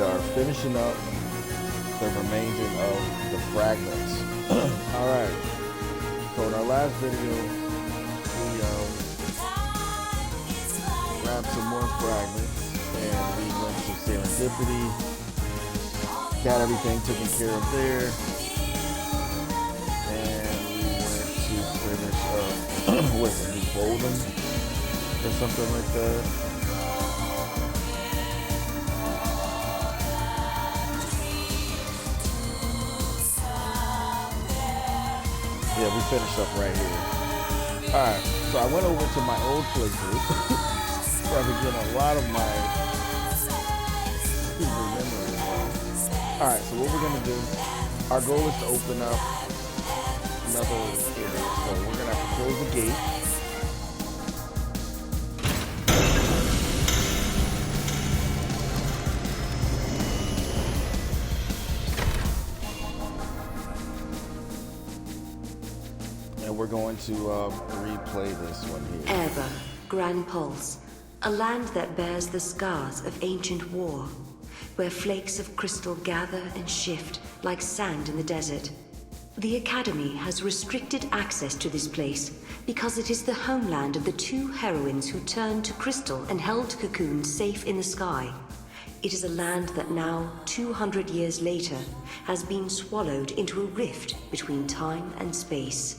are finishing up the remaining of the fragments. Alright, so in our last video, we grabbed some more fragments and we went to Serendipity, got everything taken care of there, and we went to finish up with a new Bolden or something like that. Yeah, we finished up right here. Alright, so I went over to my old playthrough where I began a lot of my memories. Alright, so what we're going to do, our goal is to open up another area. So we're going to have to close the gate. We're going to replay this one here. Oerba, Grand Pulse, a land that bears the scars of ancient war, where flakes of crystal gather and shift like sand in the desert. The Academy has restricted access to this place because it is the homeland of the two heroines who turned to crystal and held Cocoon safe in the sky. It is a land that now, 200 years later, has been swallowed into a rift between time and space.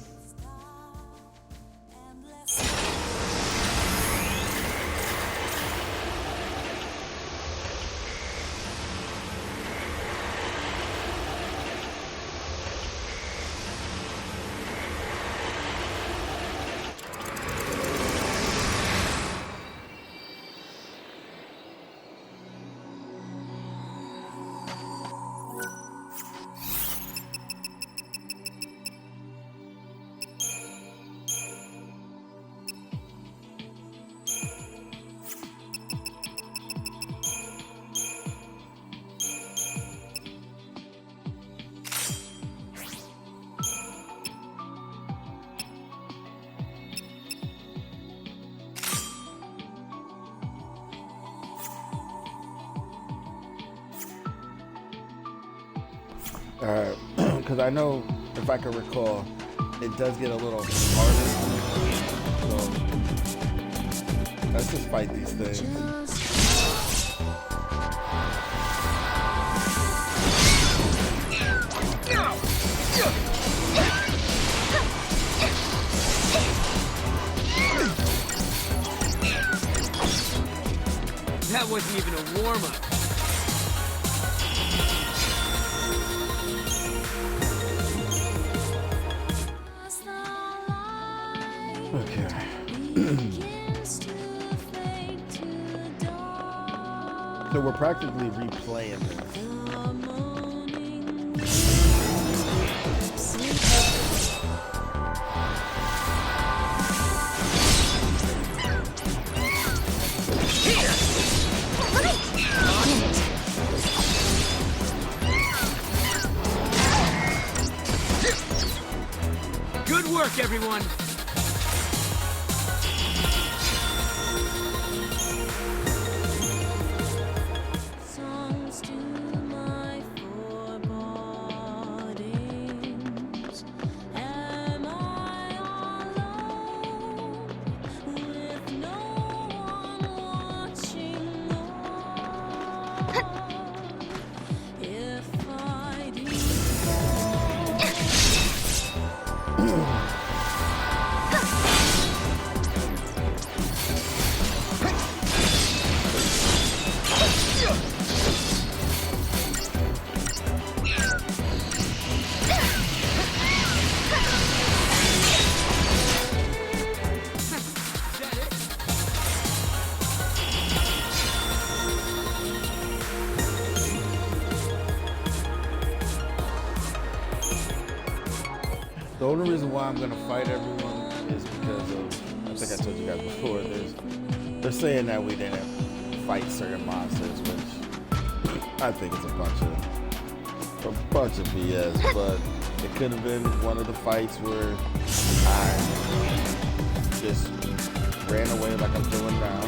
Alright, because I know, if I can recall, it does get a little harder. So, let's just fight these things. That wasn't even a warm-up. Okay. So we're practically replaying this. Good work, everyone. The only reason why I'm gonna fight everyone is because of, I think I told you guys before, they're saying that we didn't fight certain monsters, which I think is a bunch of BS, but it could have been one of the fights where I just ran away like I'm doing now,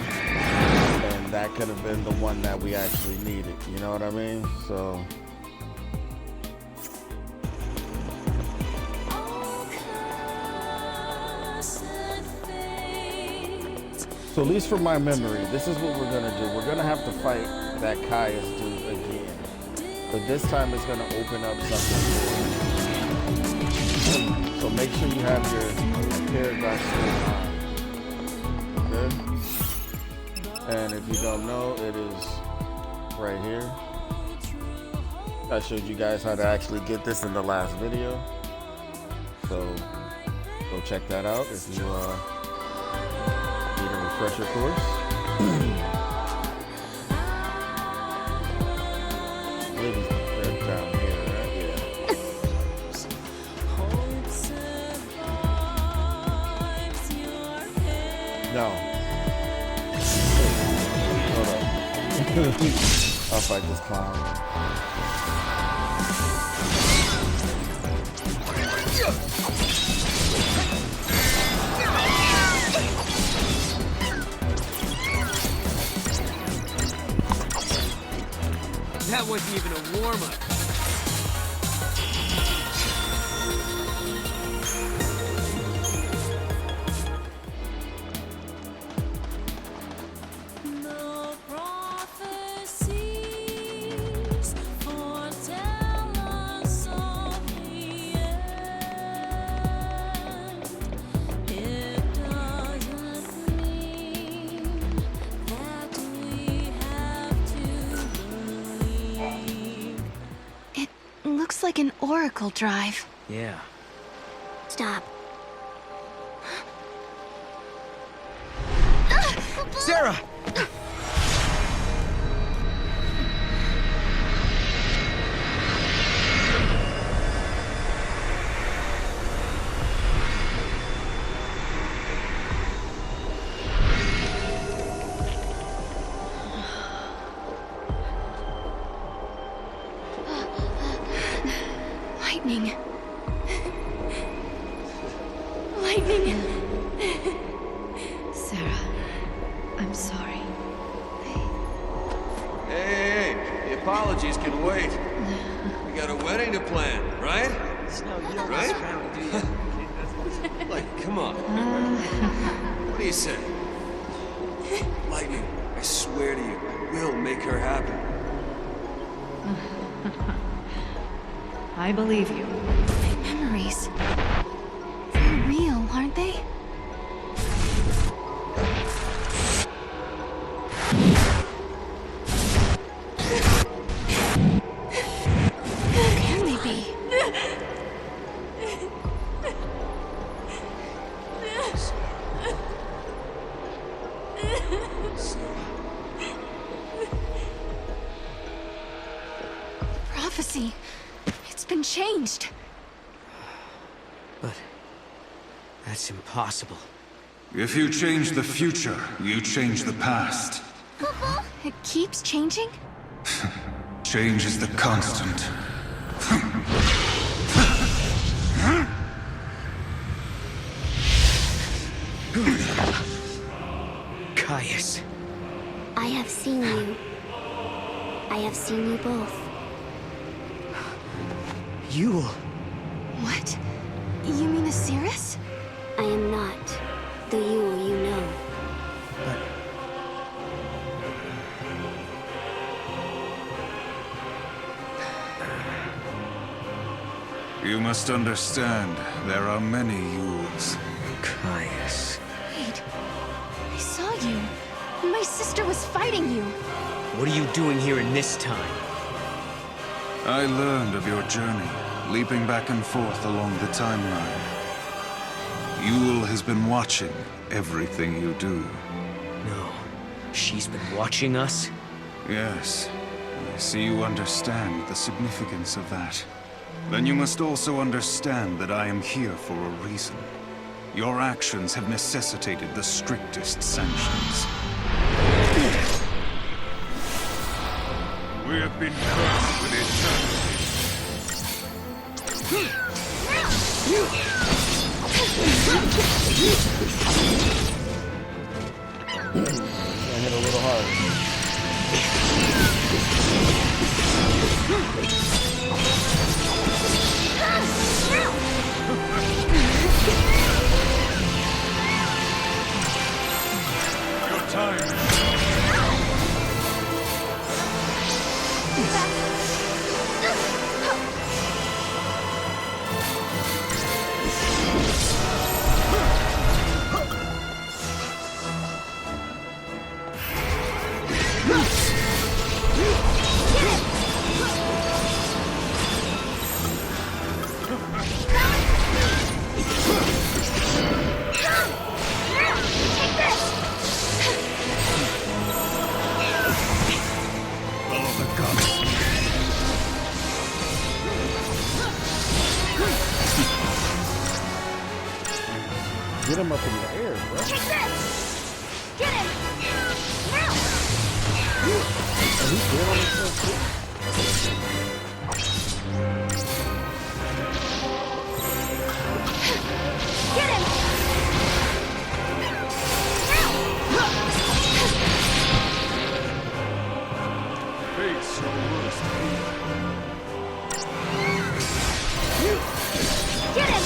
and that could have been the one that we actually needed. You know what I mean? So. So at least from my memory, this is what we're gonna do. We're gonna have to fight that Kreiss dude again. But this time it's gonna open up something. So make sure you have your paragraph still on. Okay? And if you don't know, it is right here. I showed you guys how to actually get this in the last video. So go check that out if you need a refresher course. Maybe they're down here, right? Yeah. No. Hold up. I'll fight this clown. That wasn't even a warm-up. Like an oracle drive. Yeah. Stop. Serah! Lightning. Serah, I'm sorry. Hey, the apologies can wait. We got a wedding to plan, right? Right? Like, come on. What do you say? Lightning, I swear to you, I will make her happy. I believe you. My memories. They're real, aren't they? Who can they be? Prophecy. It's been changed. But that's impossible. If you change the future, you change the past. It keeps changing? Change is the constant. Kreiss. I have seen you. I have seen you both. You... What? You mean Osiris? I am not the Yule you know. But... You must understand, there are many Yules. Kreiss... Wait. I saw you. My sister was fighting you. What are you doing here in this time? I learned of your journey, leaping back and forth along the timeline. Yule has been watching everything you do. No. She's been watching us? Yes, I see you understand the significance of that. Then you must also understand that I am here for a reason. Your actions have necessitated the strictest sanctions. We have been cursed with eternity. I hit a little hard. Your time. Get him up in the air, bro. Take this! Get him! Now! And he's dead on himself too. Get him! Face your worst fear. Get him!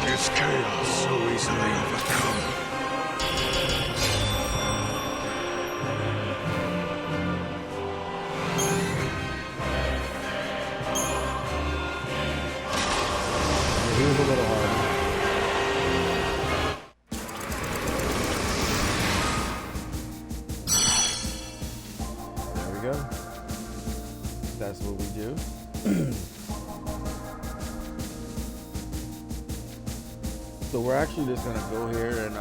Is chaos so easily overcome? He was a little hard. There we go. That's what we do. So we're actually just gonna go here and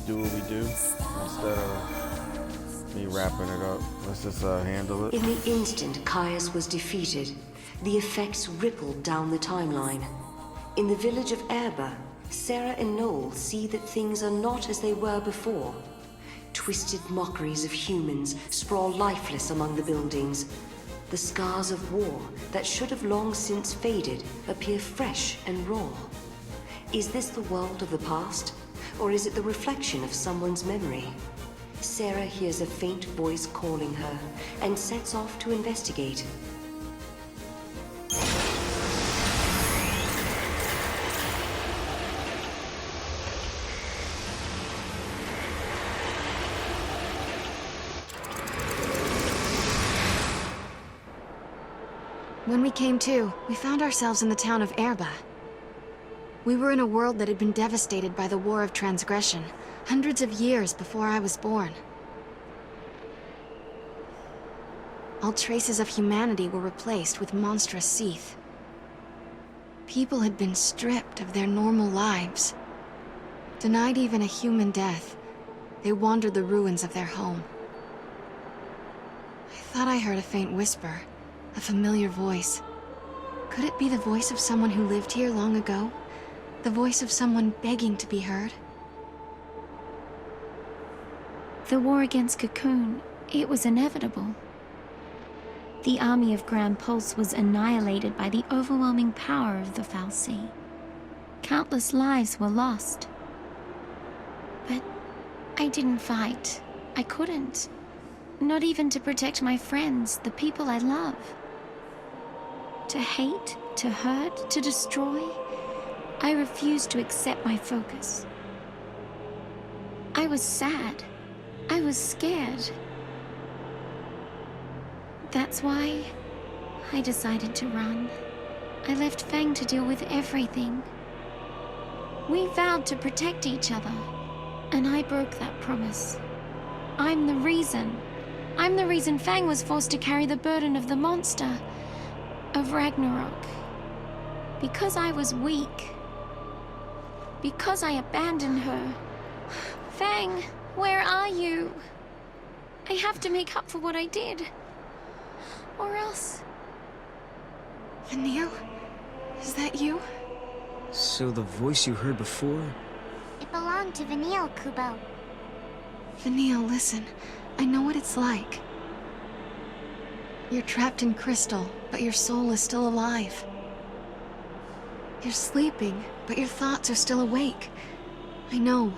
do what we do instead of me wrapping it up. Let's just handle it. In the instant Kreiss was defeated, the effects rippled down the timeline. In the village of Oerba, Serah and Noel see that things are not as they were before. Twisted mockeries of humans sprawl lifeless among the buildings. The scars of war that should have long since faded appear fresh and raw. Is this the world of the past, or is it the reflection of someone's memory? Serah hears a faint voice calling her and sets off to investigate. When we came to, we found ourselves in the town of Oerba. We were in a world that had been devastated by the War of Transgression, hundreds of years before I was born. all traces of humanity were replaced with monstrous seath. People had been stripped of their normal lives. Denied even a human death, they wandered the ruins of their home. I thought I heard a faint whisper, a familiar voice. Could it be the voice of someone who lived here long ago? The voice of someone begging to be heard? The war against Cocoon, it was inevitable. The army of Grand Pulse was annihilated by the overwhelming power of the Foul Sea. Countless lives were lost. But I didn't fight. I couldn't. Not even to protect my friends, the people I love. To hate, to hurt, to destroy, I refused to accept my focus. I was sad. I was scared. That's why I decided to run. I left Fang to deal with everything. We vowed to protect each other, and I broke that promise. I'm the reason. I'm the reason Fang was forced to carry the burden of the monster, of Ragnarok. Because I was weak. Because I abandoned her. Fang, where are you? I have to make up for what I did. Or else... Vanille? Is that you? So the voice you heard before? It belonged to Vanille, Kubo. Vanille, listen. I know what it's like. You're trapped in crystal, but your soul is still alive. You're sleeping, but your thoughts are still awake. I know,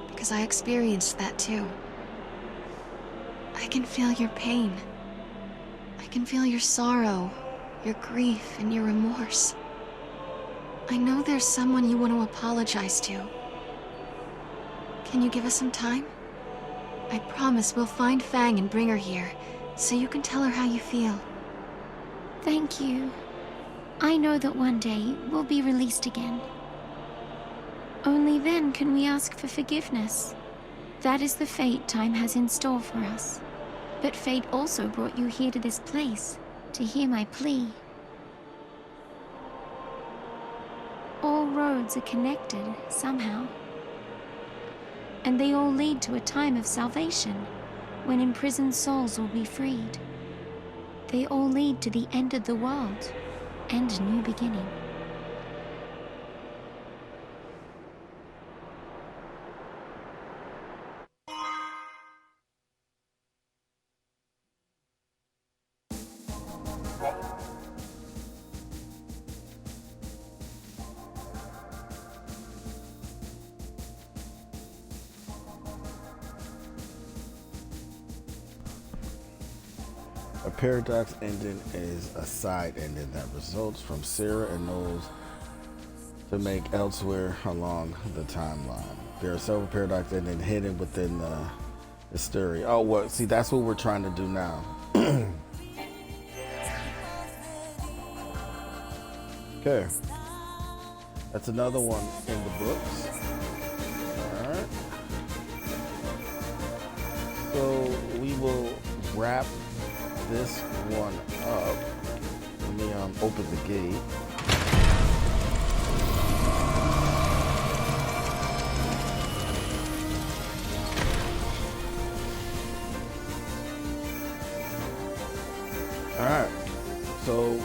because I experienced that too. I can feel your pain. I can feel your sorrow, your grief, and your remorse. I know there's someone you want to apologize to. Can you give us some time? I promise we'll find Fang and bring her here, so you can tell her how you feel. Thank you. I know that one day we'll be released again. Only then can we ask for forgiveness. That is the fate time has in store for us. But fate also brought you here to this place, to hear my plea. All roads are connected, somehow. And they all lead to a time of salvation, when imprisoned souls will be freed. They all lead to the end of the world, and a new beginning. A paradox ending is a side ending that results from Serah and Noel's to make elsewhere along the timeline. There are several paradox endings hidden within the story. Oh, well, see, that's what we're trying to do now. Okay. That's another one in the books. Alright. So we will wrap this one up. Let me open the gate. Alright, so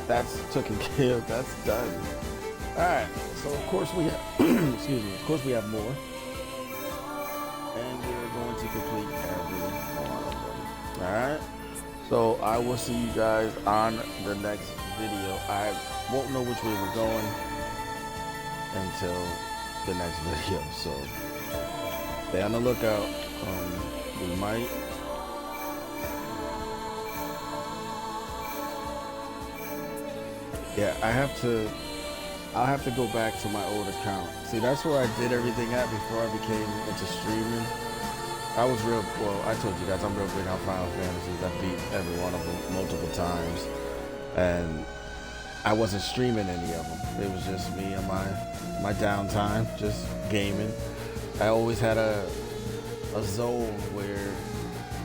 that's taken care of, that's done. Alright, so of course we have excuse me, of course we have more. And we're going to complete every one of them. Alright, so I will see you guys on the next video. I won't know which way we're going until the next video, so stay on the lookout. We might I'll have to go back to my old account. See, that's where I did everything at before I became into streaming. I was real, well, I told you guys I'm real big on Final Fantasies. I beat every one of them multiple times. And I wasn't streaming any of them. It was just me and my downtime, just gaming. I always had a zone where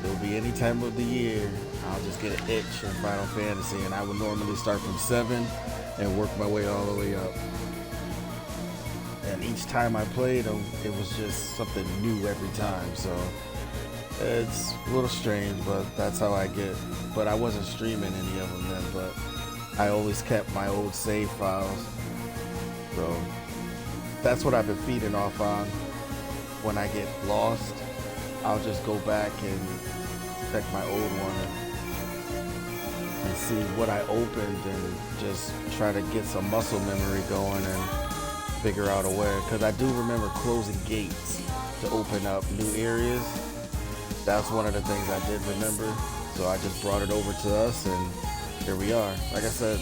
there would be any time of the year I'll just get an itch in Final Fantasy, and I would normally start from 7 and work my way all the way up. And each time I played them, it was just something new every time. So it's a little strange, but that's how I get. But I wasn't streaming any of them then, but I always kept my old save files. So that's what I've been feeding off on. When I get lost, I'll just go back and check my old one and see what I opened and just try to get some muscle memory going and figure out a way. Because I do remember closing gates to open up new areas. That's one of the things I did remember. So I just brought it over to us, and here we are. Like I said,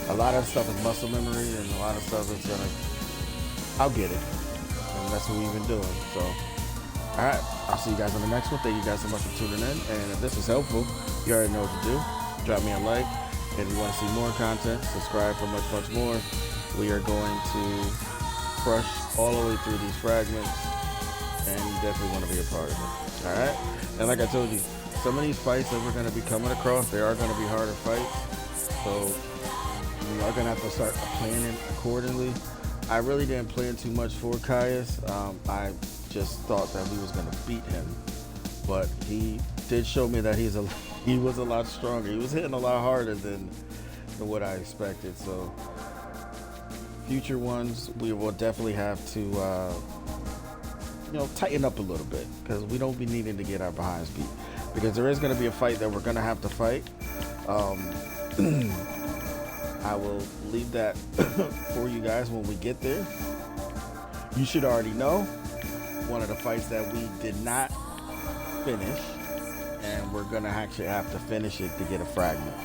a lot of stuff is muscle memory, and a lot of stuff is I'll get it. And that's what we've been doing. So, all right, I'll see you guys on the next one. Thank you guys so much for tuning in. And if this was helpful, you already know what to do. Drop me a like. And if you want to see more content, subscribe for much, much more. We are going to crush all the way through these fragments, and you definitely want to be a part of it. All right? And like I told you, some of these fights that we're going to be coming across, they are going to be harder fights. So we are going to have to start planning accordingly. I really didn't plan too much for Kreiss. I just thought that we was going to beat him. But he did show me that he was a lot stronger. He was hitting a lot harder than what I expected. So future ones, we will definitely have to tighten up a little bit, because we don't be needing to get our behinds beat, because there is going to be a fight that we're going to have to fight. I will leave that for you guys when we get there. You should already know one of the fights that we did not finish, and we're going to actually have to finish it to get a fragment,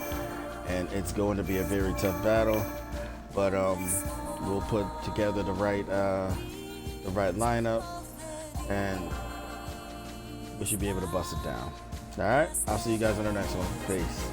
and it's going to be a very tough battle, but we'll put together the right lineup, and we should be able to bust it down. All right, I'll see you guys on the next one. Peace.